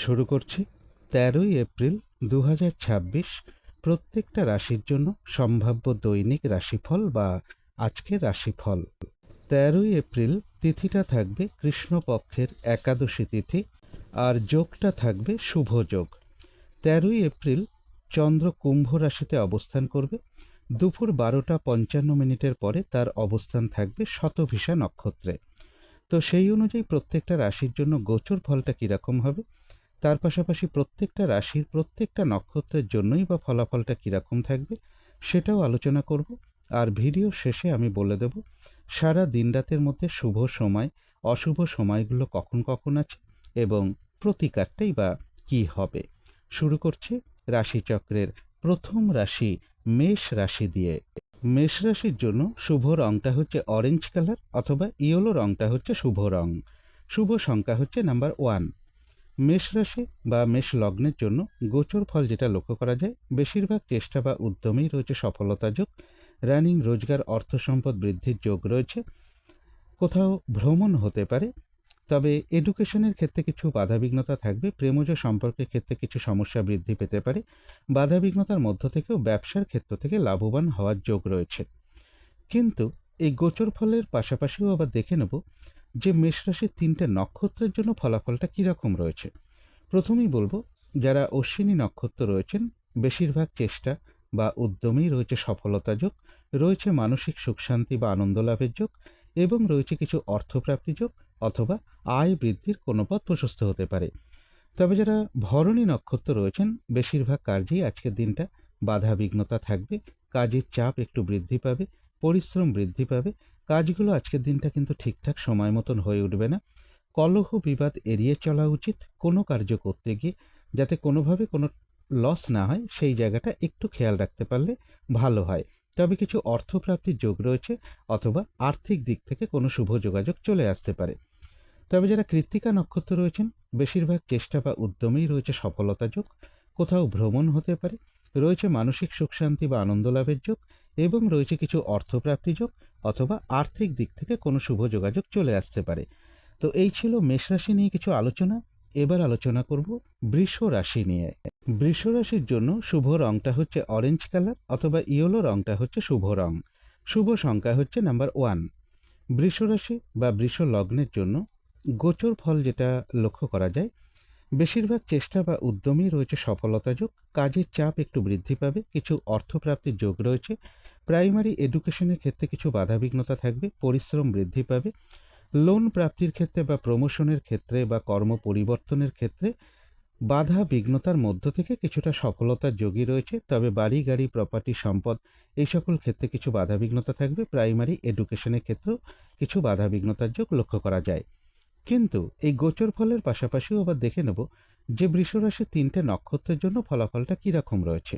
শুরু করছি ১৩ই এপ্রিল ২০২৬ প্রত্যেকটা রাশির জন্য সম্ভাব্য দৈনিক রাশিফল বা আজকের রাশিফল। ১৩ই এপ্রিল তিথিটা থাকবে কৃষ্ণপক্ষের একাদশী তিথি আর যোগটা থাকবে শুভ যোগ। ১৩ই এপ্রিল চন্দ্র কুম্ভ রাশিতে অবস্থান করবে। দুপুর ১২টা ৫৫ পরে তার অবস্থান থাকবে শতভিষা নক্ষত্রে। তো সেই অনুযায়ী প্রত্যেকটা রাশির জন্য গোচর ফলটা কীরকম হবে, তার পাশাপাশি প্রত্যেকটা রাশির প্রত্যেকটা নক্ষত্রের জন্যই বা ফলাফলটা কীরকম থাকবে সেটাও আলোচনা করব। আর ভিডিও শেষে আমি বলে দেব সারা দিন রাতের মধ্যে শুভ সময় অশুভ সময়গুলো কখন কখন আছে এবং প্রতিকারটাই বা কী হবে। শুরু করছি রাশিচক্রের প্রথম রাশি মেষ রাশি দিয়ে। মেষ রাশির জন্য শুভ রঙটা হচ্ছে অরেঞ্জ কালার অথবা ইয়েলো রঙটা হচ্ছে শুভ রং। শুভ সংখ্যা হচ্ছে নাম্বার 1। মেষ রাশি বা মেষ লগ্নের জন্য গোচর ফল যেটা লক্ষ্য করা যায়, বেশিরভাগ চেষ্টা বা উদ্যমেই রয়েছে সফলতা যোগ। রানিং রোজগার অর্থ সম্পদ বৃদ্ধির যোগ রয়েছে। কোথাও ভ্রমণ হতে পারে, তবে এডুকেশনের ক্ষেত্রে কিছু বাধাবিঘ্নতা থাকবে। প্রেমজ সম্পর্কের ক্ষেত্রে কিছু সমস্যা বৃদ্ধি পেতে পারে। বাধাবিঘ্নতার মধ্য থেকেও ব্যবসার ক্ষেত্র থেকে লাভবান হওয়ার যোগ রয়েছে। কিন্তু এই গোচর ফলের পাশাপাশিও আবার দেখে নেব যে মেষ রাশির ৩টে নক্ষত্রের জন্য ফলাফলটা কীরকম রয়েছে। প্রথমেই বলবো, যারা অশ্বিনী নক্ষত্র রয়েছেন বেশিরভাগ চেষ্টা বা উদ্যমেই রয়েছে সফলতা যোগ, রয়েছে মানসিক সুখ শান্তি বা আনন্দ লাভের যোগ এবং রয়েছে কিছু অর্থপ্রাপ্তি যোগ অথবা আয় বৃদ্ধির কোনো পথ প্রশস্ত হতে পারে। তবে যারা ভরণী নক্ষত্র রয়েছেন বেশিরভাগ কার্যেই আজকের দিনটা বাধাবিঘ্নতা থাকবে। কাজের চাপ একটু বৃদ্ধি পাবে, পরিশ্রম বৃদ্ধি পাবে। কাজগুলো আজকের দিনটা কিন্তু ঠিকঠাক সময় মতন হয়ে উঠবে না। কলহ বিবাদ এড়িয়ে চলা উচিত। কোনো কার্য করতে গিয়ে যাতে কোনোভাবে কোনো লস না হয় সেই জায়গাটা একটু খেয়াল রাখতে পারলে ভালো হয়। তবে কিছু অর্থপ্রাপ্তির যোগ রয়েছে অথবা আর্থিক দিক থেকে কোনো শুভ যোগাযোগ চলে আসতে পারে। তবে যারা কৃত্তিকা নক্ষত্র রয়েছেন বেশিরভাগ চেষ্টা বা উদ্যমেই রয়েছে সফলতা যোগ। কোথাও ভ্রমণ হতে পারে, রয়েছে মানসিক সুখ শান্তি বা আনন্দ লাভের যোগ এবং রয়েছে কিছু অর্থপ্রাপ্তি যোগ অথবা আর্থিক দিক থেকে কোনো শুভ যোগাযোগ চলে আসতে পারে। তো এই ছিল মেষ রাশি নিয়ে কিছু আলোচনা। এবার আলোচনা করব বৃষ রাশি নিয়ে। বৃষ রাশির জন্য শুভ রংটা হচ্ছে অরেঞ্জ কালার অথবা ইয়েলো রংটা হচ্ছে শুভ রং। শুভ সংখ্যা হচ্ছে নাম্বার 1। বৃষ রাশি বা বৃষ লগ্নের জন্য গোচর ফল যেটা লক্ষ্য করা যায়, বেশিরভাগ চেষ্টা বা উদ্যমেই রয়েছে সফলতা যোগ। কাজের চাপ একটু বৃদ্ধি পাবে, কিছু অর্থপ্রাপ্তির যোগ রয়েছে। প্রাইমারি এডুকেশনের ক্ষেত্রে কিছু বাধাবিঘ্নতা থাকবে, পরিশ্রম বৃদ্ধি পাবে। লোন প্রাপ্তির ক্ষেত্রে বা প্রমোশনের ক্ষেত্রে বা কর্ম পরিবর্তনের ক্ষেত্রে বাধা বিঘ্নতার মধ্য থেকে কিছুটা সফলতার যোগই রয়েছে। তবে বাড়ি গাড়ি প্রপার্টি সম্পদ এই সকল ক্ষেত্রে কিছু বাধাবিঘ্নতা থাকবে। প্রাইমারি এডুকেশনের ক্ষেত্রেও কিছু বাধাবিঘ্নতার যোগ লক্ষ্য করা যায়। কিন্তু এই গোচর ফলের পাশাপাশিও আবার দেখে নেব যে বৃষ রাশির ৩টে নক্ষত্রের জন্য ফলাফলটা কীরকম রয়েছে।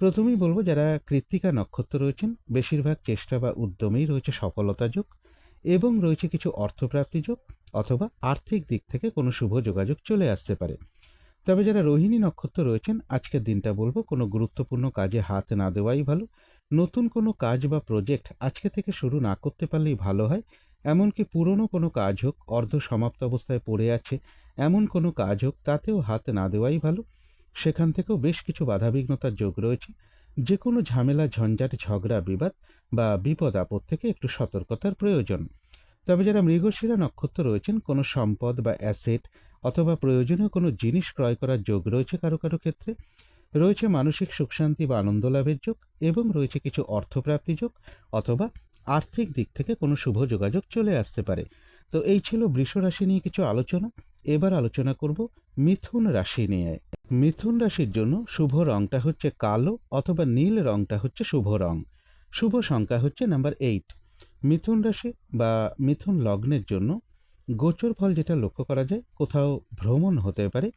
প্রথমেই বলবো, যারা কৃত্তিকা নক্ষত্র রয়েছেন বেশিরভাগ চেষ্টা বা উদ্যমেই রয়েছে সফলতা যোগ এবং রয়েছে কিছু অর্থপ্রাপ্তি যোগ অথবা আর্থিক দিক থেকে কোনো শুভ যোগাযোগ চলে আসতে পারে। তবে যারা রোহিণী নক্ষত্র রয়েছেন আজকের দিনটা বলবো কোনো গুরুত্বপূর্ণ কাজে হাত না দেওয়াই ভালো। নতুন কোনো কাজ বা প্রজেক্ট আজকে থেকে শুরু না করতে পারলেই ভালো হয়। এমনকি পুরনো কোনো কাজ হোক, অর্ধ সমাপ্ত অবস্থায় পড়ে আছে এমন কোনো কাজ হোক, তাতেও হাত না দেওয়াই ভালো। সেখান থেকেও বেশ কিছু বাধাবিঘ্নতার যোগ রয়েছে। যে কোনো ঝামেলা ঝঞ্ঝাট ঝগড়া বিবাদ বা বিপদ আপদ থেকে একটু সতর্কতার প্রয়োজন। তবে যারা মৃগশিরা নক্ষত্র রয়েছেন কোনো সম্পদ বা অ্যাসেট অথবা প্রয়োজনীয় কোনো জিনিস ক্রয় করার যোগ রয়েছে কারো কারো ক্ষেত্রে। রয়েছে মানসিক সুখ শান্তি বা আনন্দ লাভের যোগ এবং রয়েছে কিছু অর্থপ্রাপ্তি যোগ অথবা আর্থিক দিক থেকে কোনো শুভ যোগাযোগ চলে আসতে পারে। তো এই ছিল বৃষ রাশি নিয়ে কিছু আলোচনা। এবার আলোচনা করব মিথুন রাশি নিয়ে। মিথুন রাশির জন্য শুভ রংটা হচ্ছে কালো অথবা নীল রংটা হচ্ছে শুভ রং। শুভ সংখ্যা হচ্ছে নাম্বার 8। মিথুন রাশি বা মিথুন লগ্নের জন্য গোচর ফল যেটা লক্ষ্য করা যায়, কোথাও ভ্রমণ হতে পারে,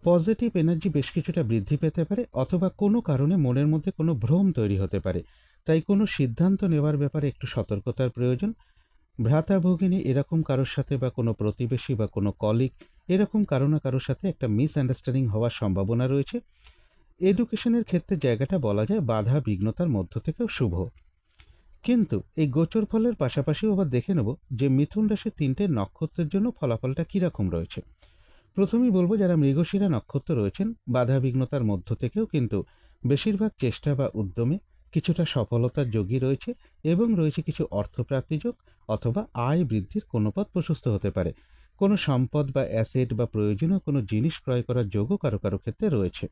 পজিটিভ এনার্জি বেশ কিছুটা বৃদ্ধি পেতে পারে অথবা কোনো কারণে মনের মধ্যে কোনো ভ্রম তৈরি হতে পারে। তাই কোনো সিদ্ধান্ত নেওয়ার ব্যাপারে একটু সতর্কতার প্রয়োজন। ভ্রাতা ভগিনী এরকম কারোর সাথে বা কোনো প্রতিবেশী বা কোনো কলিগ এরকম কারো না কারোর সাথে একটা মিসআন্ডারস্ট্যান্ডিং হওয়ার সম্ভাবনা রয়েছে। এডুকেশনের ক্ষেত্রে জায়গাটা বলা যায় বাধা বিঘ্নতার মধ্য থেকেও শুভ। কিন্তু এই গোচর ফলের পাশাপাশিও আবার দেখে নেব যে মিথুন রাশির ৩টে নক্ষত্রের জন্য ফলাফলটা কীরকম রয়েছে। প্রথমেই বলবো, যারা মৃগশিরা নক্ষত্র রয়েছেন, বাধা বিঘ্নতার মধ্য থেকেও কিন্তু বেশিরভাগ চেষ্টা বা উদ্যমে কিছুটা সফলতার যোগই রয়েছে এবং রয়েছে কিছু অর্থপ্রাপ্তি যোগ অথবা আয় বৃদ্ধির কোনো পথ প্রশস্ত হতে পারে। কোনো সম্পদ বা অ্যাসেট বা প্রয়োজনীয় কোনো জিনিস ক্রয় করার যোগও কারো কারো ক্ষেত্রে রয়েছে।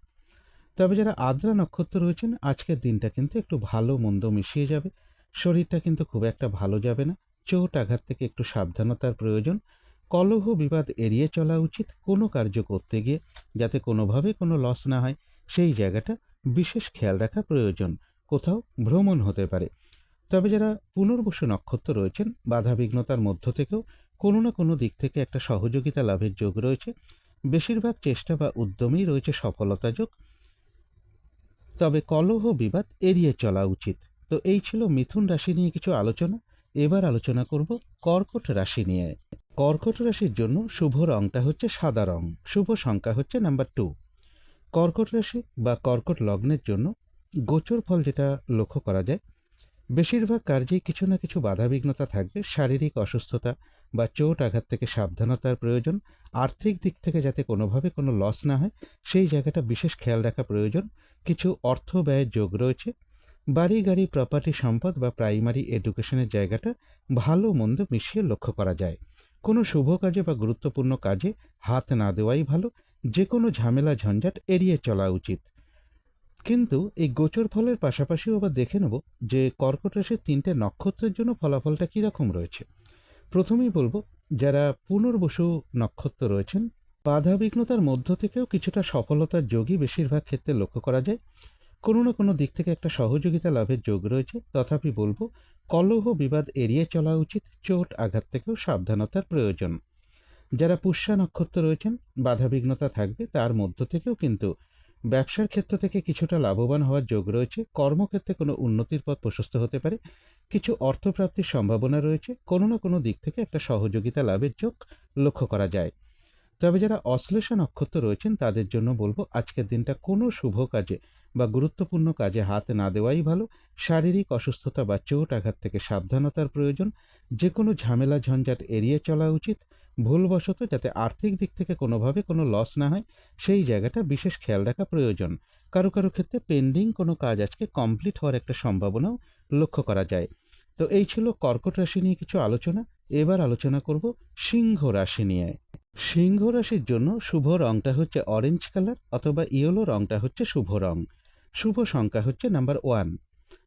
তবে যারা আদ্রা নক্ষত্র রয়েছেন, আজকের দিনটা কিন্তু একটু ভালো মন্দ মিশিয়ে যাবে। শরীরটা কিন্তু খুব একটা ভালো যাবে না। চোট আঘাত থেকে একটু সাবধানতার প্রয়োজন। কলহ বিবাদ এড়িয়ে চলা উচিত। কোনো কার্য করতে গিয়ে যাতে কোনোভাবে কোনো লস না হয়, সেই জায়গাটা বিশেষ খেয়াল রাখা প্রয়োজন। কোথাও ভ্রমণ হতে পারে। তবে যারা পুনর্বসু নক্ষত্র রয়েছেন, বাধা বিঘ্নতার মধ্য থেকেও কোনো না কোনো দিক থেকে একটা সহযোগিতা লাভের যোগ রয়েছে। বেশিরভাগ চেষ্টা বা উদ্যমেই রয়েছে সফলতা যোগ। তবে কলহ বিবাদ এড়িয়ে চলা উচিত। তো এই ছিল মিথুন রাশি নিয়ে কিছু আলোচনা। এবার আলোচনা করব কর্কট রাশি নিয়ে। কর্কট রাশির জন্য শুভ রংটা হচ্ছে সাদা রং। শুভ সংখ্যা হচ্ছে নাম্বার 2। কর্কট রাশি বা কর্কট লগ্নের জন্য গোচর ফল যেটা লক্ষ্য করা যায়, বেশিরভাগ কার্যেই কিছু না কিছু বাধাবিঘ্নতা থাকবে। শারীরিক অসুস্থতা বা চোট আঘাত থেকে সাবধানতার প্রয়োজন। আর্থিক দিক থেকে যাতে কোনোভাবে কোনো লস না হয়, সেই জায়গাটা বিশেষ খেয়াল রাখা প্রয়োজন। কিছু অর্থ ব্যয়ের যোগ রয়েছে। বাড়ি গাড়ি প্রপার্টি সম্পদ বা প্রাইমারি এডুকেশনের জায়গাটা ভালো মন্দ মিশিয়ে লক্ষ্য করা যায়। কোনো শুভ কাজে বা গুরুত্বপূর্ণ কাজে হাত না দেওয়াই ভালো। যে কোনো ঝামেলা ঝঞ্ঝাট এড়িয়ে চলা উচিত। কিন্তু এই গোচর ফলের পাশাপাশিও আবার দেখে নেব যে কর্কট রাশির 3টে নক্ষত্রের জন্য ফলাফলটা কীরকম রয়েছে। প্রথমেই বলবো, যারা পুনর্বসু নক্ষত্র রয়েছেন, বাধা বিঘ্নতার মধ্য থেকেও কিছুটা সফলতার যোগই বেশিরভাগ ক্ষেত্রে লক্ষ্য করা যায়। কোনো না কোনো দিক থেকে একটা সহযোগিতা লাভের যোগ রয়েছে। তথাপি বলবো, কলহ বিবাদ এড়িয়ে চলা উচিত। চোট আঘাত থেকেও সাবধানতার প্রয়োজন। যারা পুষ্যা নক্ষত্র রয়েছেন, বাধাবিঘ্নতা থাকবে, তার মধ্য থেকেও কিন্তু ব্যবসার ক্ষেত্র থেকে কিছুটা লাভবান হওয়ার যোগ রয়েছে। কর্মক্ষেত্রে কোনো উন্নতির পথ প্রশস্ত হতে পারে। কিছু অর্থপ্রাপ্তির সম্ভাবনা রয়েছে। কোনো না কোনো দিক থেকে একটা সহযোগিতা লাভের যোগ লক্ষ্য করা যায়। তবে যারা অশ্লেষা নক্ষত্র রয়েছেন, তাদের জন্য বলবো, আজকের দিনটা কোনো শুভ কাজে বা গুরুত্বপূর্ণ কাজে হাত না দেওয়াই ভালো। শারীরিক অসুস্থতা বা চোট আঘাত থেকে সাবধানতার প্রয়োজন। যে কোনো ঝামেলা ঝঞ্ঝাট এড়িয়ে চলা উচিত। ভুলবশত যাতে আর্থিক দিক থেকে কোনোভাবে কোনো লস না হয়, সেই জায়গাটা বিশেষ খেয়াল রাখা প্রয়োজন। কারো কারো ক্ষেত্রে পেন্ডিং কোনো কাজ আজকে কমপ্লিট হওয়ার একটা সম্ভাবনাও লক্ষ্য করা যায়। তো এই ছিল কর্কট রাশি নিয়ে কিছু আলোচনা। এবার আলোচনা করব সিংহ রাশি নিয়ে। সিংহ রাশির জন্য শুভ রংটা হচ্ছে অরেঞ্জ কালার অথবা ইয়েলো রংটা হচ্ছে শুভ রং। শুভ সংখ্যা হচ্ছে নাম্বার 1।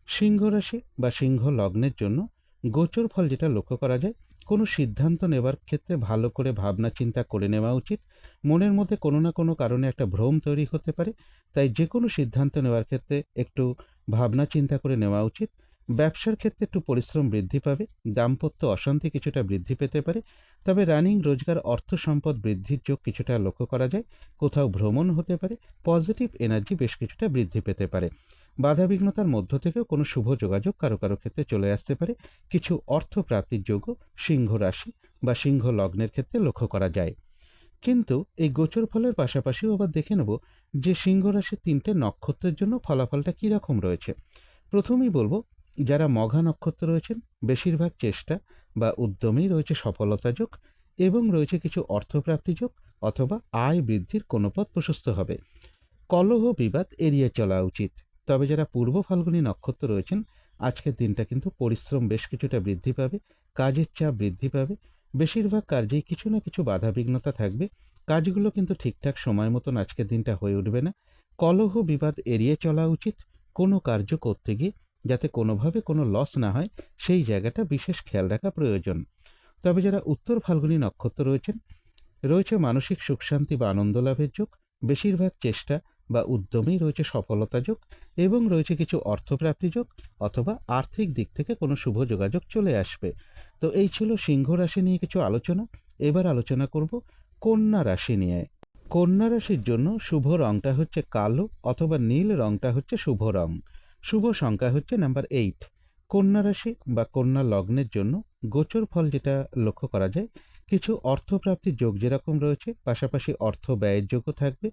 সিংহ রাশি বা সিংহ লগ্নের জন্য গোচর ফল যেটা লক্ষ্য করা যায়, কোনো সিদ্ধান্ত নেবার ক্ষেত্রে ভালো করে ভাবনা চিন্তা করে নেওয়া উচিত। মনের মধ্যে কোনো না কোনো কারণে একটা ভ্রম তৈরি হতে পারে, তাই যে কোনো সিদ্ধান্ত নেওয়ার ক্ষেত্রে একটু ভাবনা চিন্তা করে নেওয়া উচিত। ব্যবসার ক্ষেত্রে একটু পরিশ্রম বৃদ্ধি পাবে। দাম্পত্য অশান্তি কিছুটা বৃদ্ধি পেতে পারে। তবে রানিং রোজগার অর্থ সম্পদ বৃদ্ধির যোগ কিছুটা লক্ষ্য করা যায়। কোথাও ভ্রমণ হতে পারে। পজিটিভ এনার্জি বেশ কিছুটা বৃদ্ধি পেতে পারে। বাধাবিঘ্নতার মধ্য থেকেও কোনো শুভ যোগাযোগ কারো কারো ক্ষেত্রে চলে আসতে পারে। কিছু অর্থ প্রাপ্তির যোগও সিংহ রাশি বা সিংহ লগ্নের ক্ষেত্রে লক্ষ্য করা যায়। কিন্তু এই গোচর ফলের পাশাপাশিও আবার দেখে নেব যে সিংহ রাশির 3টে নক্ষত্রের জন্য ফলাফলটা কীরকম রয়েছে। প্রথমেই বলবো, যারা মঘা নক্ষত্র রয়েছেন, বেশিরভাগ চেষ্টা বা উদ্যমেই রয়েছে সফলতা যোগ এবং রয়েছে কিছু অর্থপ্রাপ্তি যোগ অথবা আয় বৃদ্ধির কোনো পথ প্রশস্ত হবে। কলহ বিবাদ এড়িয়ে চলা উচিত। তবে যারা পূর্ব ফাল্গুনী নক্ষত্র রয়েছেন, আজকের দিনটা কিন্তু পরিশ্রম বেশ কিছুটা বৃদ্ধি পাবে। কাজের চাপ বৃদ্ধি পাবে। বেশিরভাগ কার্যেই কিছু না কিছু বাধাবিঘ্নতা থাকবে। কাজগুলো কিন্তু ঠিকঠাক সময় মতন আজকের দিনটা হয়ে উঠবে না। কলহ বিবাদ এড়িয়ে চলা উচিত। কোনো কার্য করতে গিয়ে যাতে কোনোভাবে কোনো লস না হয়, সেই জায়গাটা বিশেষ খেয়াল রাখা প্রয়োজন। তবে যারা উত্তর ফাল্গুনী নক্ষত্র রয়েছেন, রয়েছে মানসিক সুখ শান্তি বা আনন্দ লাভের যোগ। বেশিরভাগ চেষ্টা বা উদ্যমেই রয়েছে সফলতা যোগ এবং রয়েছে কিছু অর্থপ্রাপ্তি যোগ অথবা আর্থিক দিক থেকে কোনো শুভ যোগাযোগ চলে আসবে। তো এই ছিল সিংহ রাশি নিয়ে কিছু আলোচনা। এবার আলোচনা করব কন্যা রাশি নিয়ে। কন্যা রাশির জন্য শুভ রংটা হচ্ছে কালো অথবা নীল রংটা হচ্ছে শুভ রং। শুভ সংখ্যা হচ্ছে নাম্বার 8। কন্যা রাশি বা কন্যা লগ্নের জন্য গোচর ফল যেটা লক্ষ্য করা যায়, কিছু অর্থপ্রাপ্তির যোগ যেরকম রয়েছে, পাশাপাশি অর্থ ব্যয়ের যোগও থাকবে।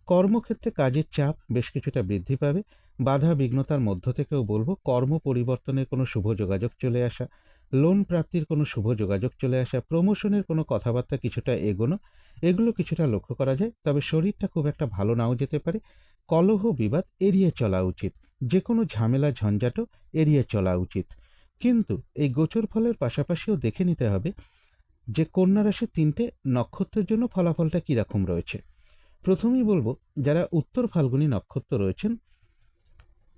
কর্মক্ষেত্রে কাজের চাপ বেশ কিছুটা বৃদ্ধি পাবে। বাধা বিঘ্নতার মধ্য থেকেও বলবো, কর্ম পরিবর্তনের কোনো শুভ যোগাযোগ চলে আসা। লোন প্রাপ্তির কোনো শুভ যোগাযোগ চলে আসা, প্রমোশনের কোনো কথাবার্তা কিছুটা এগোনো, এগুলো কিছুটা লক্ষ্য করা যায়। তবে শরীরটা খুব একটা ভালো নাও যেতে পারে। কলহ বিবাদ এড়িয়ে চলা উচিত, যে কোনো ঝামেলা ঝঞ্ঝাটও এড়িয়ে চলা উচিত। কিন্তু এই গোচর ফলের পাশাপাশিও দেখে নিতে হবে যে কন্যা রাশির ৩টে নক্ষত্রের জন্য ফলাফলটা কীরকম রয়েছে। প্রথমেই বলবো, যারা উত্তর ফাল্গুনী নক্ষত্র রয়েছেন,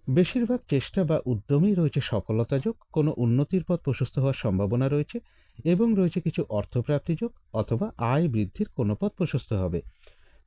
বেশিরভাগ চেষ্টা বা উদ্যমেই রয়েছে সফলতাযোগ, কোনো উন্নতির পথ প্রশস্ত হওয়ার সম্ভাবনা রয়েছে এবং রয়েছে কিছু অর্থপ্রাপ্তিযোগ অথবা আয় বৃদ্ধির কোনো পথ প্রশস্ত হবে।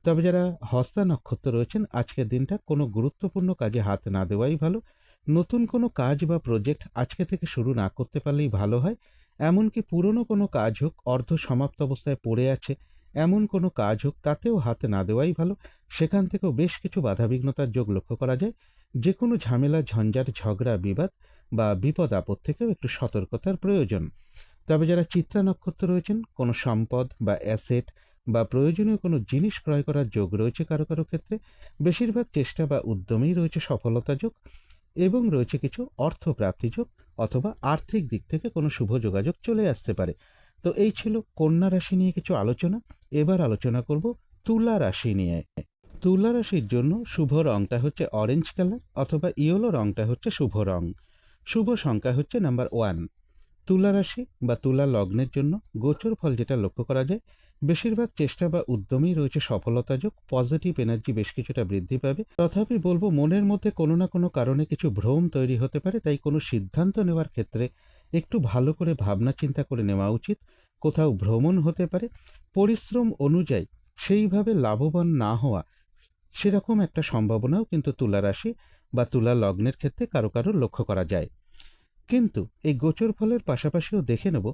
তবে যারা হস্তা নক্ষত্র রয়েছেন, আজকের দিনটা কোনো গুরুত্বপূর্ণ কাজে হাত না দেওয়াই ভালো। নতুন কোনো কাজ বা প্রজেক্ট আজকে থেকে শুরু না করতে পারলেই ভালো হয়। এমনকি পুরনো কোনো কাজ হোক, অর্ধ সমাপ্ত অবস্থায় পড়ে আছে এমন কোনো কাজ হোক, তাতেও হাত না দেওয়াই ভালো। সেখান থেকেও বেশ কিছু বাধাবিঘ্নতার যোগ লক্ষ্য করা যায়। যে কোনো ঝামেলা ঝঞ্ঝাট ঝগড়া বিবাদ বা বিপদ আপদ থেকেও একটু সতর্কতার প্রয়োজন। তবে যারা চিত্রা নক্ষত্র রয়েছেন, কোনো সম্পদ বা অ্যাসেট বা প্রয়োজনীয় কোনো জিনিস ক্রয় করার যোগ রয়েছে কারো কারো ক্ষেত্রে। বেশিরভাগ চেষ্টা বা উদ্যমেই রয়েছে সফলতা যোগ এবং রয়েছে কিছু অর্থপ্রাপ্তি যোগ অথবা আর্থিক দিক থেকে কোনো শুভ যোগাযোগ চলে আসতে পারে। তো এই ছিল কন্যা রাশি নিয়ে কিছু আলোচনা। এবার আলোচনা করব তুলা রাশি নিয়ে। তুলা রাশির জন্য শুভ রংটা হচ্ছে অরেঞ্জ কালার অথবা ইয়েলো রংটা হচ্ছে শুভ রং। শুভ সংখ্যা হচ্ছে নাম্বার 1। তুলা রাশি বা তুলা লগ্নের জন্য গোচর ফল যেটা লক্ষ্য করা যায়, বেশিরভাগ চেষ্টা বা উদ্যমেই রয়েছে সফলতাযোগ, পজিটিভ এনার্জি বেশ কিছুটা বৃদ্ধি পাবে। তথাপি বলবো, মনের মধ্যে কোনো না কোনো কারণে কিছু ভ্রম তৈরি হতে পারে, তাই কোনো সিদ্ধান্ত নেওয়ার ক্ষেত্রে একটু ভালো করে ভাবনা চিন্তা করে নেওয়া উচিত। কোথাও ভ্রমণ হতে পারে, পরিশ্রম অনুযায়ী সেইভাবে লাভবান না হওয়া, সেরকম একটা সম্ভাবনাও কিন্তু তুলা রাশি বা তুলা লগ্নের ক্ষেত্রে কারো কারো লক্ষ্য করা যায়। কিন্তু এই গোচর ফলের পাশাপাশিও দেখে নেব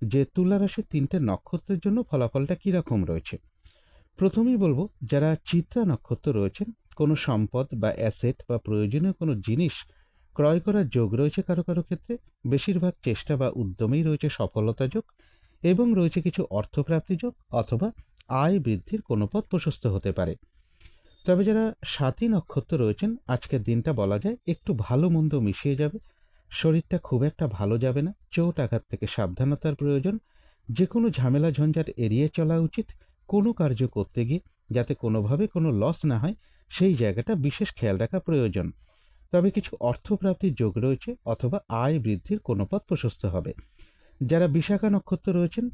যে তুলা রাশির ৩টে নক্ষত্রের জন্য ফলাফলটা কীরকম রয়েছে। প্রথমেই বলবো, যারা চিত্রা নক্ষত্র রয়েছেন, কোনো সম্পদ বা অ্যাসেট বা প্রয়োজনীয় কোনো জিনিস ক্রয় করার যোগ রয়েছে কারো কারো ক্ষেত্রে। বেশিরভাগ চেষ্টা বা উদ্যমেই রয়েছে সফলতা যোগ এবং রয়েছে কিছু অর্থপ্রাপ্তি যোগ অথবা আয় বৃদ্ধির কোনো পথ প্রশস্ত হতে পারে। তবে যারা স্বাতী নক্ষত্র রয়েছেন, আজকের দিনটা বলা যায় একটু ভালো মন্দ মিশিয়ে যাবে। শরীরটা খুব একটা ভালো যাবে না, চোট আঘাত থেকে সাবধানতার প্রয়োজন। যে কোনো ঝামেলা ঝঞ্ঝাট এড়িয়ে চলা উচিত। কোনো কার্য করতে গিয়ে যাতে কোনোভাবে কোনো লস না হয়, সেই জায়গাটা বিশেষ খেয়াল রাখা প্রয়োজন। তবে কিছু অর্থপ্রাপ্তির যোগ রয়েছে অথবা আয় বৃদ্ধির কোনো পথ প্রশস্ত হবে। যারা বিশাখা নক্ষত্র রয়েছেন,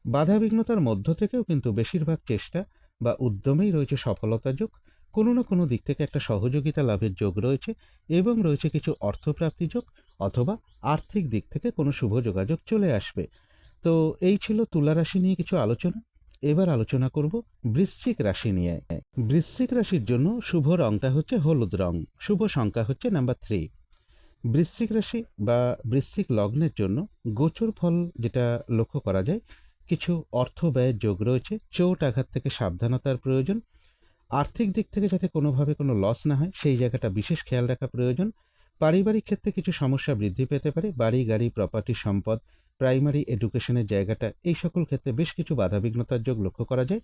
বাধাবিঘ্নতার মধ্য থেকেও কিন্তু বেশিরভাগ চেষ্টা বা উদ্যমেই রয়েছে সফলতা যোগ। কোনো না কোনো দিক থেকে একটা সহযোগিতা লাভের যোগ রয়েছে এবং রয়েছে কিছু অর্থপ্রাপ্তি যোগ অথবা আর্থিক দিক থেকে কোনো শুভ যোগাযোগ চলে আসবে। তো এই ছিল তুলা রাশি নিয়ে কিছু আলোচনা। এবার আলোচনা করব বৃশ্চিক রাশি নিয়ে। বৃশ্চিক রাশির জন্য শুভ রংটা হচ্ছে হলুদ রং। শুভ সংখ্যা হচ্ছে নাম্বার 3। বৃশ্চিক রাশি বা বৃশ্চিক লগ্নের জন্য গোচর ফল যেটা লক্ষ্য করা যায়, কিছু অর্থ ব্যয়ের যোগ রয়েছে। চোট আঘাত থেকে সাবধানতার প্রয়োজন। আর্থিক দিক থেকে যাতে কোনোভাবে কোনো লস না হয়, সেই জায়গাটা বিশেষ খেয়াল রাখা প্রয়োজন। পারিবারিক ক্ষেত্রে কিছু সমস্যা বৃদ্ধি পেতে পারে। বাড়ি গাড়ি প্রপার্টি সম্পদ, প্রাইমারি এডুকেশনের জায়গাটা, এই সকল ক্ষেত্রে বেশ কিছু বাধাবিঘ্নতার যোগ লক্ষ্য করা যায়।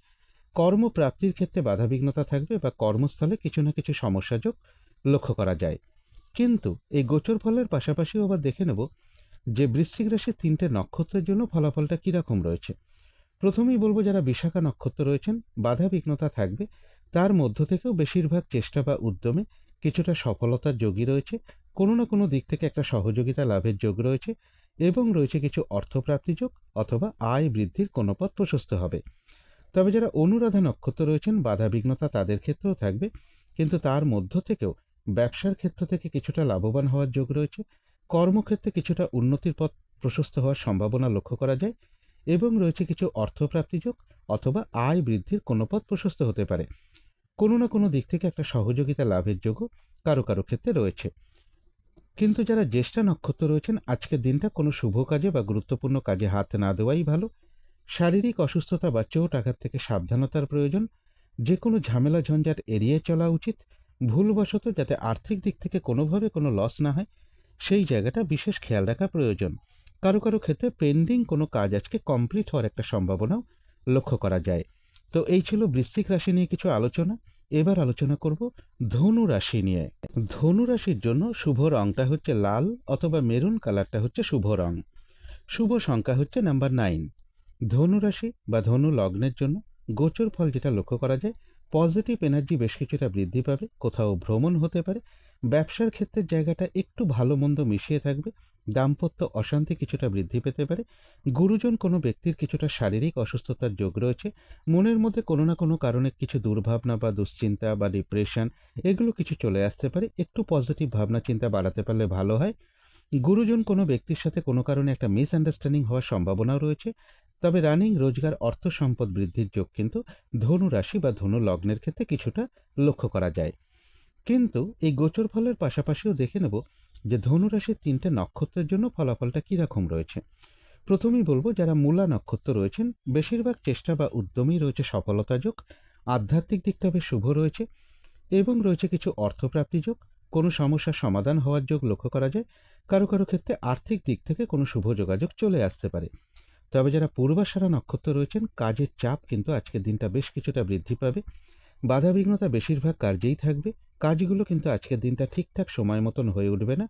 কর্মপ্রাপ্তির ক্ষেত্রে বাধাবিঘ্নতা থাকবে বা কর্মস্থলে কিছু না কিছু সমস্যা যোগ লক্ষ্য করা যায়। কিন্তু এই গোচর ফলের পাশাপাশিও আবার দেখে নেব যে বৃশ্চিক রাশির ৩টে নক্ষত্রের জন্য ফলাফলটা কীরকম রয়েছে। প্রথমেই বলবো, যারা বিশাখা নক্ষত্র রয়েছেন, বাধাবিঘ্নতা থাকবে, তার মধ্য থেকেও বেশিরভাগ চেষ্টা বা উদ্যমে কিছুটা সফলতার যোগই রয়েছে। কোনো না কোনো দিক থেকে একটা সহযোগিতা লাভের যোগ রয়েছে এবং রয়েছে কিছু অর্থপ্রাপ্তি যোগ অথবা আয় বৃদ্ধির কোনো পথ প্রশস্ত হবে। তবে যারা অনুরাধা নক্ষত্র রয়েছেন, বাধাবিঘ্নতা তাদের ক্ষেত্রেও থাকবে, কিন্তু তার মধ্য থেকেও ব্যবসার ক্ষেত্র থেকে কিছুটা লাভবান হওয়ার যোগ রয়েছে। কর্মক্ষেত্রে কিছুটা উন্নতির পথ প্রশস্ত হওয়ার সম্ভাবনা লক্ষ্য করা যায় এবং রয়েছে কিছু অর্থপ্রাপ্তি যোগ অথবা আয় বৃদ্ধির কোনো পথ প্রশস্ত হতে পারে। কোনো না কোনো দিক থেকে একটা সহযোগিতা লাভের যোগও কারো কারো ক্ষেত্রে রয়েছে। কিন্তু যারা জ্যেষ্ঠা নক্ষত্র রয়েছেন, আজকের দিনটা কোনো শুভ কাজে বা গুরুত্বপূর্ণ কাজে হাত না দেওয়াই ভালো। শারীরিক অসুস্থতা বা চোট আঘাত থেকে সাবধানতার প্রয়োজন। যে কোনো ঝামেলা ঝঞ্ঝাট এড়িয়ে চলা উচিত। ভুলবশত যাতে আর্থিক দিক থেকে কোনোভাবে কোনো লস না হয়, সেই জায়গাটা বিশেষ খেয়াল রাখা প্রয়োজন। কারো কারো ক্ষেত্রে পেন্ডিং কোনো কাজ আজকে কমপ্লিট হওয়ার একটা সম্ভাবনাও লক্ষ্য করা যায়। তো এই ছিল বৃশ্চিক রাশি নিয়ে কিছু আলোচনা। এবার আলোচনা করব ধনু রাশি নিয়ে। ধনু রাশির জন্য শুভ রংটা হচ্ছে লাল অথবা মেরুন কালারটা হচ্ছে শুভ রং। শুভ সংখ্যা হচ্ছে নাম্বার 9। ধনু রাশি বা ধনু লগ্নের জন্য গোচর ফল যেটা লক্ষ্য করা যায়, পজিটিভ এনার্জি বেশ কিছুটা বৃদ্ধি পাবে, কোথাও ভ্রমণ হতে পারে, ব্যবসার ক্ষেত্রের জায়গাটা একটু ভালো মন্দ মিশিয়ে থাকবে, দাম্পত্য অশান্তি কিছুটা বৃদ্ধি পেতে পারে, গুরুজন কোনো ব্যক্তির কিছুটা শারীরিক অসুস্থতার যোগ রয়েছে, মনের মধ্যে কোনো না কোনো কারণে কিছু দুর্ভাবনা বা দুশ্চিন্তা বা ডিপ্রেশন এগুলো কিছু চলে আসতে পারে, একটু পজিটিভ ভাবনা চিন্তা বাড়াতে পারলে ভালো হয়। গুরুজন কোনো ব্যক্তির সাথে কোনো কারণে একটা মিসআন্ডারস্ট্যান্ডিং হওয়ার সম্ভাবনাও রয়েছে। তবে রানিং রোজগার অর্থ সম্পদ বৃদ্ধির যোগ কিন্তু ধনু রাশি বা ধনু লগ্নের ক্ষেত্রে কিছুটা লক্ষ্য করা যায়। কিন্তু এই গোচর ফলের পাশাপাশিও দেখে নেব যে ধনু রাশির 3টে নক্ষত্রের জন্য ফলাফলটা কীরকম রয়েছে। প্রথমেই বলবো, যারা মূলা নক্ষত্র রয়েছেন বেশিরভাগ চেষ্টা বা উদ্যমেই রয়েছে সফলতা যোগ, আধ্যাত্মিক দিকটা বেশ শুভ রয়েছে এবং রয়েছে কিছু অর্থপ্রাপ্তি যোগ, কোনো সমস্যার সমাধান হওয়ার যোগ লক্ষ্য করা যায়, কারো কারো ক্ষেত্রে আর্থিক দিক থেকে কোনো শুভ যোগাযোগ চলে আসতে পারে। তবে যারা পূর্বাষাঢ়া নক্ষত্র রয়েছেন কাজের চাপ কিন্তু আজকের দিনটা বেশ কিছুটা বৃদ্ধি পাবে, বাধাবিঘ্নতা বেশিরভাগ কার্যেই থাকবে, কাজগুলো কিন্তু আজকের দিনটা ঠিকঠাক সময় মতন হয়ে উঠবে না,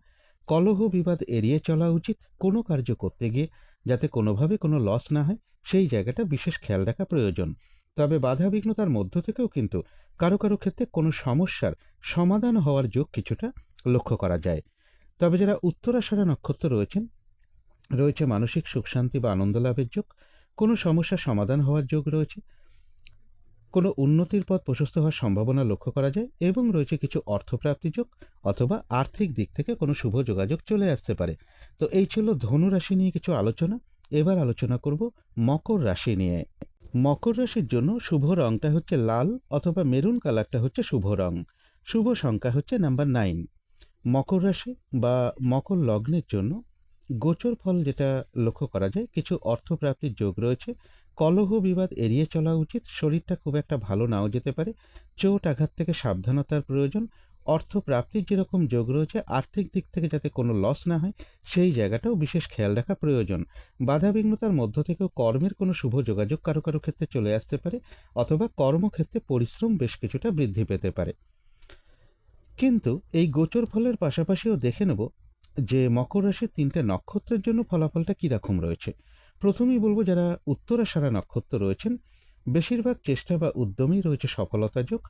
কলহ বিবাদ এড়িয়ে চলা উচিত, কোনো কার্য করতে গিয়ে যাতে কোনোভাবে কোনো লস না হয় সেই জায়গাটা বিশেষ খেয়াল রাখা প্রয়োজন। তবে বাধাবিঘ্নতার মধ্য থেকেও কিন্তু কারো কারো ক্ষেত্রে কোনো সমস্যার সমাধান হওয়ার যোগ কিছুটা লক্ষ্য করা যায়। তবে যারা উত্তরাষাঢ়া নক্ষত্র রয়েছেন রয়েছে মানসিক সুখ শান্তি বা আনন্দ লাভের যোগ, কোনো সমস্যার সমাধান হওয়ার যোগ রয়েছে, কোনো উন্নতির পথ প্রশস্ত হওয়ার সম্ভাবনা লক্ষ্য করা যায় এবং রয়েছে কিছু অর্থপ্রাপ্তি যোগ অথবা আর্থিক দিক থেকে কোনো শুভ যোগাযোগ চলে আসতে পারে। তো এই ছিল ধনু রাশি নিয়ে কিছু আলোচনা। এবার আলোচনা করব মকর রাশি নিয়ে। মকর রাশির জন্য শুভ রংটা হচ্ছে লাল অথবা মেরুন কালারটা হচ্ছে শুভ রং। শুভ সংখ্যা হচ্ছে নাম্বার 9। মকর রাশি বা মকর লগ্নের জন্য গোচর ফল যেটা লক্ষ্য করা যায়, কিছু অর্থপ্রাপ্তির যোগ রয়েছে, কলহ বিবাদ এড়িয়ে চলা উচিত, শরীরটা খুব একটা ভালো নাও যেতে পারে, চোট আঘাত থেকে সাবধানতার প্রয়োজন, অর্থপ্রাপ্তির যেরকম যোগ রয়েছে আর্থিক দিক থেকে যাতে কোনো লস না হয় সেই জায়গাটাও বিশেষ খেয়াল রাখা প্রয়োজন। বাধাবিঘ্নতার মধ্য থেকেও কর্মের কোনো শুভ যোগাযোগ কারো কারো ক্ষেত্রে চলে আসতে পারে অথবা কর্মক্ষেত্রে পরিশ্রম বেশ কিছুটা বৃদ্ধি পেতে পারে। কিন্তু এই গোচর ফলের পাশাপাশিও দেখে নেব যে মকর রাশির 3টে নক্ষত্রের জন্য ফলাফলটা কীরকম রয়েছে। প্রথমেই বলবো, যারা উত্তরাষাঢ়া নক্ষত্র রয়েছেন বেশিরভাগ চেষ্টা বা উদ্যমেই রয়েছে সফলতা যোগ,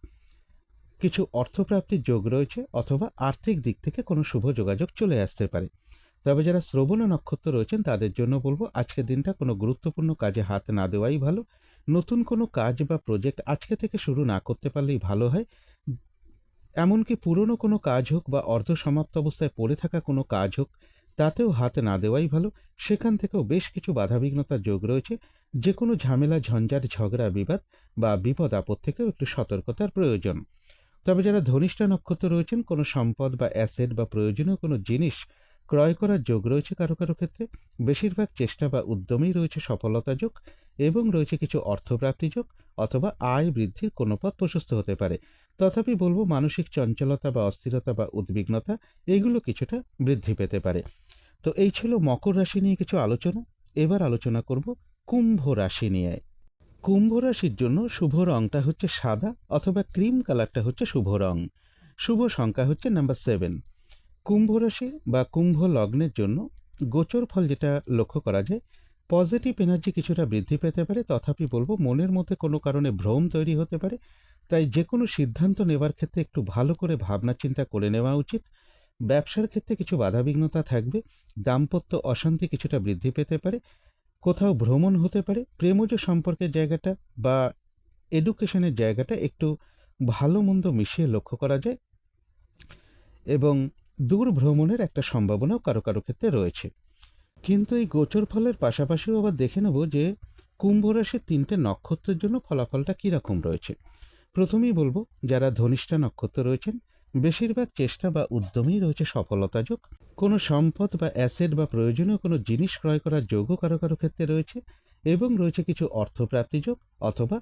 কিছু অর্থপ্রাপ্তির যোগ রয়েছে অথবা আর্থিক দিক থেকে কোনো শুভ যোগাযোগ চলে আসতে পারে। তবে যারা শ্রবণা নক্ষত্র রয়েছেন তাদের জন্য বলবো আজকের দিনটা কোনো গুরুত্বপূর্ণ কাজে হাত না দেওয়াই ভালো, নতুন কোনো কাজ বা প্রজেক্ট আজকে থেকে শুরু না করতে পারলেই ভালো হয়। এমনকি পুরনো কোনো কাজ হোক বা অর্ধসমাপ্ত অবস্থায় পড়ে থাকা কোনো কাজ হোক তাতেও হাত না দেওয়াই ভালো, সেখান থেকেও বেশ কিছু বাধাবিঘ্নতার যোগ রয়েছে, যে কোনো ঝামেলা ঝঞ্ঝাট ঝগড়া বিবাদ বা বিপদ আপদ থেকেও একটু সতর্কতার প্রয়োজন। তবে যারা ধনিষ্ঠা নক্ষত্র রয়েছেন কোনো সম্পদ বা অ্যাসেট বা প্রয়োজনীয় কোনো জিনিস ক্রয় করার যোগ রয়েছে কারো কারো ক্ষেত্রে, বেশিরভাগ চেষ্টা বা উদ্যমেই রয়েছে সফলতা যোগ এবং রয়েছে কিছু অর্থপ্রাপ্তি যোগ অথবা আয় বৃদ্ধির কোনো পথ প্রশস্ত হতে পারে। তথাপি বলবো মানসিক চঞ্চলতা বা অস্থিরতা বা উদ্বিগ্নতা এগুলো কিছুটা বৃদ্ধি পেতে পারে। তো এই ছিল মকর রাশি নিয়ে কিছু আলোচনা। এবার আলোচনা করব কুম্ভ রাশি নিয়ে। কুম্ভ রাশির জন্য শুভ রংটা হচ্ছে সাদা অথবা ক্রিম কালারটা হচ্ছে শুভ রং। শুভ সংখ্যা হচ্ছে নাম্বার 7। কুম্ভ রাশি বা কুম্ভ লগ্নের জন্য গোচর ফল যেটা লক্ষ্য করা যায়, পজিটিভ এনার্জি কিছুটা বৃদ্ধি পেতে পারে, তথাপি বলবো মনের মধ্যে কোনো কারণে ভ্রম তৈরি হতে পারে, তাই যে কোনো সিদ্ধান্ত নেবার ক্ষেত্রে একটু ভালো করে ভাবনা চিন্তা করে নেওয়া উচিত। ব্যবসার ক্ষেত্রে কিছু বাধাবিঘ্নতা থাকবে, দাম্পত্য অশান্তি কিছুটা বৃদ্ধি পেতে পারে, কোথাও ভ্রমণ হতে পারে, প্রেমজ সম্পর্কের জায়গাটা বা এডুকেশনের জায়গাটা একটু ভালো মন্দ মিশিয়ে লক্ষ্য করা যায় এবং দূর ভ্রমণের একটা সম্ভাবনাও কারো কারো ক্ষেত্রে রয়েছে। কিন্তু এই গোচর ফলের পাশাপাশিও আবার দেখে নেব যে কুম্ভ রাশির 3টে নক্ষত্রের জন্য ফলাফলটা কীরকম রয়েছে। প্রথমেই বলবো, যারা ধনিষ্ঠা নক্ষত্র রয়েছেন বেশিরভাগ চেষ্টা বা উদ্যমেই রয়েছে সফলতা যোগ, কোনো সম্পদ বা অ্যাসেট বা প্রয়োজনীয় কোনো জিনিস ক্রয় করার যোগও কারো কারো ক্ষেত্রে রয়েছে এবং রয়েছে কিছু অর্থপ্রাপ্তি যোগ অথবা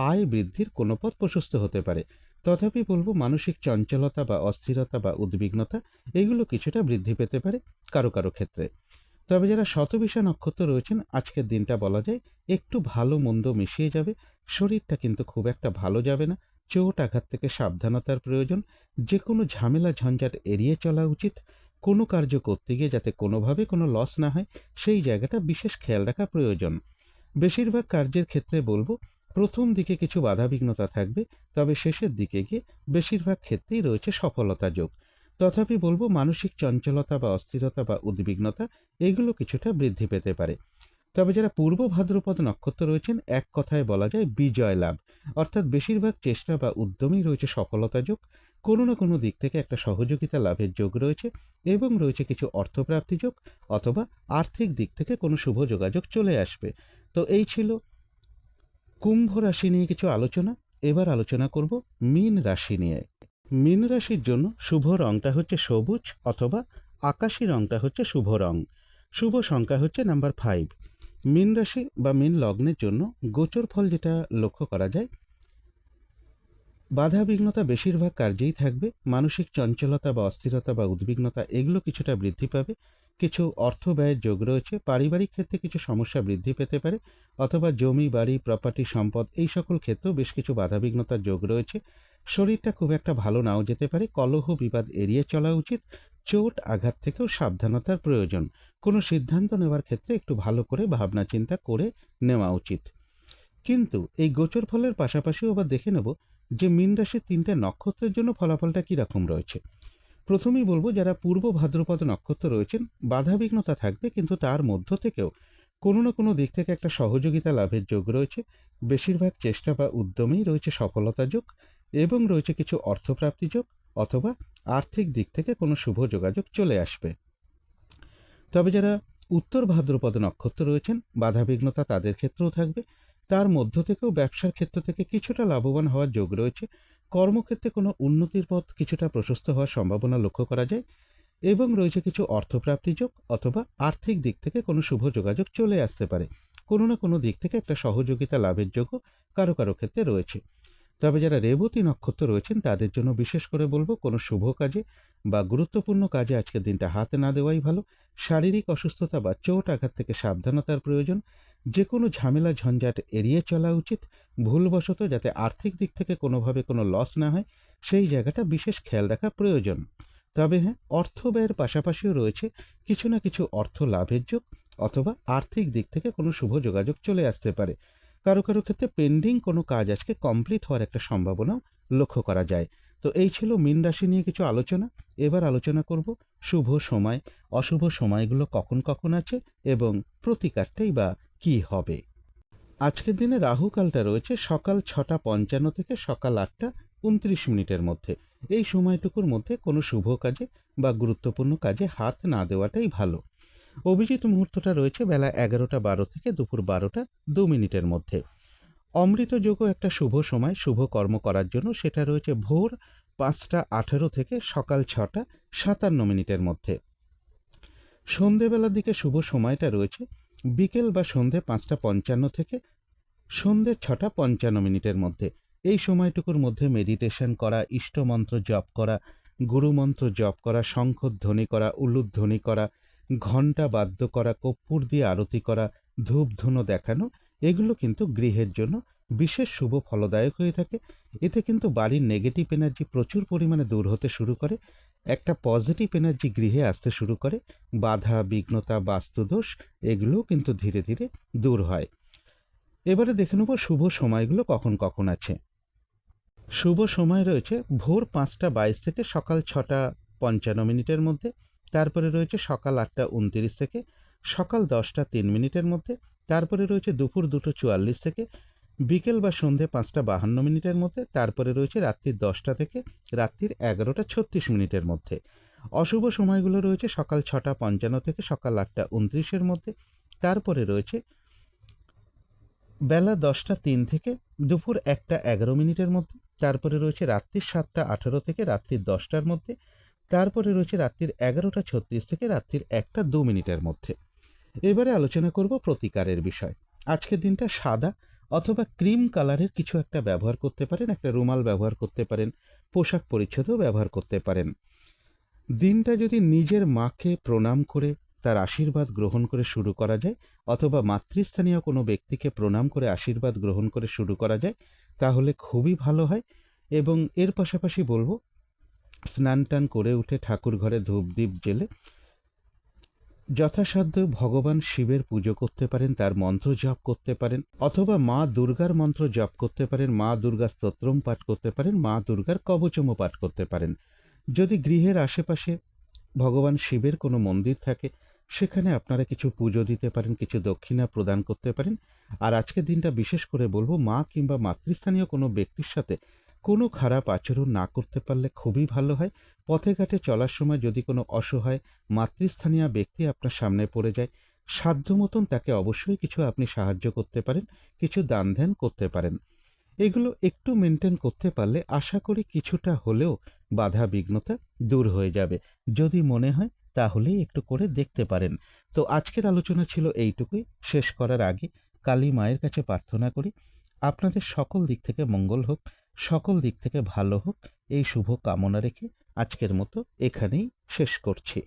আয় বৃদ্ধির কোনো পথ প্রশস্ত হতে পারে। তথাপি বলবো মানসিক চঞ্চলতা বা অস্থিরতা বা উদ্বিগ্নতা এগুলো কিছুটা বৃদ্ধি পেতে পারে কারো কারো ক্ষেত্রে। তবে যারা শতবিশা নক্ষত্র রয়েছেন আজকের দিনটা বলা যায় একটু ভালো মন্দ মিশিয়ে যাবে, শরীরটা কিন্তু খুব একটা ভালো যাবে না, চোট আঘাত থেকে সাবধানতার প্রয়োজন, যে কোনো ঝামেলা ঝঞ্ঝাট এড়িয়ে চলা উচিত, কোনো কার্য করতে গিয়ে যাতে কোনোভাবে কোনো লস না হয় সেই জায়গাটা বিশেষ খেয়াল রাখা প্রয়োজন। বেশিরভাগ কার্যের ক্ষেত্রে বলবো প্রথম দিকে কিছু বাধাবিঘ্নতা থাকবে, তবে শেষের দিকে গিয়ে বেশিরভাগ ক্ষেত্রেই রয়েছে সফলতা যোগ। তথাপি বলবো মানসিক চঞ্চলতা বা অস্থিরতা বা উদ্বিগ্নতা এগুলো কিছুটা বৃদ্ধি পেতে পারে। তবে যারা পূর্ব ভাদ্রপদ নক্ষত্র রয়েছেন, এক কথায় বলা যায় বিজয় লাভ, অর্থাৎ বেশিরভাগ চেষ্টা বা উদ্যমেই রয়েছে সফলতা যোগ। কোনো না কোনো দিক থেকে একটা সহযোগিতা লাভের যোগ রয়েছে এবং রয়েছে কিছু অর্থপ্রাপ্তি যোগ, অথবা আর্থিক দিক থেকে কোনো শুভ যোগাযোগ চলে আসবে। তো এই ছিল কুম্ভ রাশি নিয়ে কিছু আলোচনা। এবার আলোচনা করব মীন রাশি নিয়ে। মীন রাশির জন্য শুভ রংটা হচ্ছে সবুজ অথবা আকাশী রংটা হচ্ছে শুভ রং। শুভ সংখ্যা হচ্ছে নাম্বার 5। মীন রাশি বা মীন লগ্নের জন্য গোচর ফল যেটা লক্ষ্য করা যায়, বাধা বিঘ্নতা বেশিরভাগ কার্যেই থাকবে। মানসিক চঞ্চলতা বা অস্থিরতা বা উদ্বিগ্নতা এগুলো কিছুটা বৃদ্ধি পাবে। কিছু অর্থ ব্যয়ের যোগ রয়েছে। পারিবারিক ক্ষেত্রে কিছু সমস্যা বৃদ্ধি পেতে পারে, অথবা জমি বাড়ি প্রপার্টি সম্পদ এই সকল ক্ষেত্রেও বেশ কিছু বাধাবিঘ্নতার যোগ রয়েছে। শরীরটা খুব একটা ভালো নাও যেতে পারে। কলহ বিবাদ এড়িয়ে চলা উচিত। চোট আঘাত থেকেও সাবধানতার প্রয়োজন। কোনো সিদ্ধান্ত নেওয়ার ক্ষেত্রে একটু ভালো করে ভাবনা চিন্তা করে নেওয়া উচিত। কিন্তু এই গোচর ফলের পাশাপাশিও আবার দেখে নেব যে মীন রাশির 3টে নক্ষত্রের জন্য ফলাফলটা কীরকম রয়েছে। প্রথমেই বলবো যারা পূর্ব ভাদ্রপদ নক্ষত্র রয়েছেন, বাধাবিঘ্নতা থাকবে, কিন্তু তার মধ্য থেকেও কোনো না কোনো দিক থেকে একটা সহযোগিতা লাভের যোগ রয়েছে। বেশিরভাগ চেষ্টা বা উদ্যমেই রয়েছে সফলতা যোগ এবং রয়েছে কিছু অর্থপ্রাপ্তি যোগ, অথবা আর্থিক দিক থেকে কোনো শুভ যোগাযোগ চলে আসবে। তবে যারা উত্তর ভাদ্রপদ নক্ষত্র রয়েছেন, বাধাবিঘ্নতা তাদের ক্ষেত্রেও থাকবে। তার মধ্য থেকেও ব্যবসার ক্ষেত্র থেকে কিছুটা লাভবান হওয়ার যোগ রয়েছে। কর্মক্ষেত্রে কোনো উন্নতির পথ কিছুটা প্রশস্ত হওয়ার সম্ভাবনা লক্ষ্য করা যায় এবং রয়েছে কিছু অর্থপ্রাপ্তি যোগ, অথবা আর্থিক দিক থেকে কোনো শুভ যোগাযোগ চলে আসতে পারে। কোনো না কোনো দিক থেকে একটা সহযোগিতা লাভের যোগও কারো কারো ক্ষেত্রে রয়েছে। তবে যারা রেবতী নক্ষত্র রয়েছেন তাদের জন্য বিশেষ করে বলবো কোনো শুভ কাজে বা গুরুত্বপূর্ণ কাজে আজকের দিনটা হাত না দেওয়াই ভালো। শারীরিক অসুস্থতা বা চোট আঘাত থেকে সাবধানতার প্রয়োজন। যে কোনো ঝামেলা ঝঞ্ঝাট এড়িয়ে চলা উচিত। ভুলবশত যাতে আর্থিক দিক থেকে কোনোভাবে কোনো লস না হয় সেই জায়গাটা বিশেষ খেয়াল রাখা প্রয়োজন। তবে হ্যাঁ, অর্থ ব্যয়ের পাশাপাশিও রয়েছে কিছু না কিছু অর্থ লাভের যোগ, অথবা আর্থিক দিক থেকে কোনো শুভ যোগাযোগ চলে আসতে পারে। কারো কারো ক্ষেত্রে পেন্ডিং কোনো কাজ আজকে কমপ্লিট হওয়ার একটা সম্ভাবনাও লক্ষ্য করা যায়। তো এই ছিল মীন রাশি নিয়ে কিছু আলোচনা। এবার আলোচনা করব শুভ সময়, অশুভ সময়গুলো কখন কখন আছে এবং প্রতিকারটাই বা কী হবে। আজকের দিনে রাহুকালটা রয়েছে সকাল 6:55 থেকে সকাল 8:29 মধ্যে। এই সময়টুকুর মধ্যে কোনো শুভ কাজে বা গুরুত্বপূর্ণ কাজে হাত না দেওয়াটাই ভালো। অভিজিৎ মুহূর্তটা রয়েছে বেলা 11:12 থেকে দুপুর 12:02 মধ্যে। অমৃত যোগও একটা শুভ সময় শুভ কর্ম করার জন্য, সেটা রয়েছে ভোর 5:18 থেকে সকাল 6:57 মধ্যে। সন্ধেবেলার দিকে শুভ সময়টা রয়েছে বিকেল বা সন্ধে 5:55 থেকে সন্ধে 6:55 মধ্যে। এই সময়টুকুর মধ্যে মেডিটেশন করা, ইষ্টমন্ত্র জপ করা, গুরুমন্ত্র জপ করা, শঙ্খধ্বনি করা, উলুধ্বনি করা, ঘণ্টা বাদ্য করা, কর্পূর দিয়ে আরতি করা, ধূপ ধুনো দেখানো, এগুলো কিন্তু গৃহের জন্য বিশেষ শুভ ফলদায়ক হয়ে থাকে। এতে কিন্তু বাড়ির নেগেটিভ এনার্জি প্রচুর পরিমাণে দূর হতে শুরু করে। একটা পজিটিভ এনার্জি গৃহে আসতে শুরু করে। বাধা বিঘ্নতা বাস্তুদোষ এগুলোও কিন্তু ধীরে ধীরে দূর হয়। এবারে দেখে নেব শুভ সময়গুলো কখন কখন আছে। শুভ সময় রয়েছে ভোর 5:22 থেকে সকাল 6:55 মধ্যে। তারপরে রয়েছে সকাল 8:29 থেকে সকাল 10:03 মধ্যে। তারপরে রয়েছে দুপুর 2:44 থেকে বিকেল বা সন্ধে 5:52 মধ্যে। তারপরে রয়েছে রাত্রির 10টা থেকে রাত্রির 11:36 মধ্যে। অশুভ সময়গুলো রয়েছে সকাল 6:55 থেকে সকাল 8:29 মধ্যে। তারপরে রয়েছে বেলা 10:03 থেকে দুপুর 1:11 মধ্যে। তারপরে রয়েছে রাত্রির 7:18 থেকে রাত্রির 10টার মধ্যে। তারপরে রয়েছে রাত্রির 11:36 থেকে রাত্রির 1:02 মধ্যে। এবারে আলোচনা করব প্রতিকারের বিষয়। আজকের দিনটা সাদা অথবা ক্রিম কালারের কিছু একটা ব্যবহার করতে পারেন। একটা রুমাল ব্যবহার করতে পারেন, পোশাক পরিচ্ছদও ব্যবহার করতে পারেন। দিনটা যদি নিজের মাকে প্রণাম করে তার আশীর্বাদ গ্রহণ করে শুরু করা যায়, অথবা মাতৃস্থানীয় কোনো ব্যক্তিকে প্রণাম করে আশীর্বাদ গ্রহণ করে শুরু করা যায়, তাহলে খুবই ভালো হয়। এবং এর পাশাপাশি বলবো স্নান টান করে উঠে ঠাকুর ঘরে ধূপ দ্বীপ জ্বেলে যথাসাধ্য ভগবান শিবের পুজো করতে পারেন, তার মন্ত্র জপ করতে পারেন, অথবা মা দুর্গার মন্ত্র জপ করতে পারেন, মা দুর্গা স্তোত্রম পাঠ করতে পারেন, মা দুর্গার কবচমও পাঠ করতে পারেন। যদি গৃহের আশেপাশে ভগবান শিবের কোনো মন্দির থাকে, সেখানে আপনারা কিছু পুজো দিতে পারেন, কিছু দক্ষিণা প্রদান করতে পারেন। আর আজকের দিনটা বিশেষ করে বলবো, মা কিংবা মাতৃস্থানীয় কোনো ব্যক্তির সাথে কোনো খারাপ আচরণ না করতে পারলে খুবই ভালো হয়। পথে ঘাটে চলার সময় যদি কোনো অসহায় মাতৃস্থানীয় ব্যক্তি আপনার সামনে পড়ে যায়, সাধ্য মতন তাকে অবশ্যই কিছু আপনি সাহায্য করতে পারেন, কিছু দান ধ্যান করতে পারেন। এগুলো একটু মেনটেন করতে পারলে আশা করি কিছুটা হলেও বাধা বিঘ্নতা দূর হয়ে যাবে। যদি মনে হয় তাহলেই একটু করে দেখতে পারেন। তো আজকের আলোচনা ছিল এইটুকুই। শেষ করার আগে কালী মায়ের কাছে প্রার্থনা করি আপনাদের সকল দিক থেকে মঙ্গল হোক, সকল দিক থেকে ভালো হোক, এই শুভ কামনা রেখে আজকের মতো এখানেই শেষ করছি।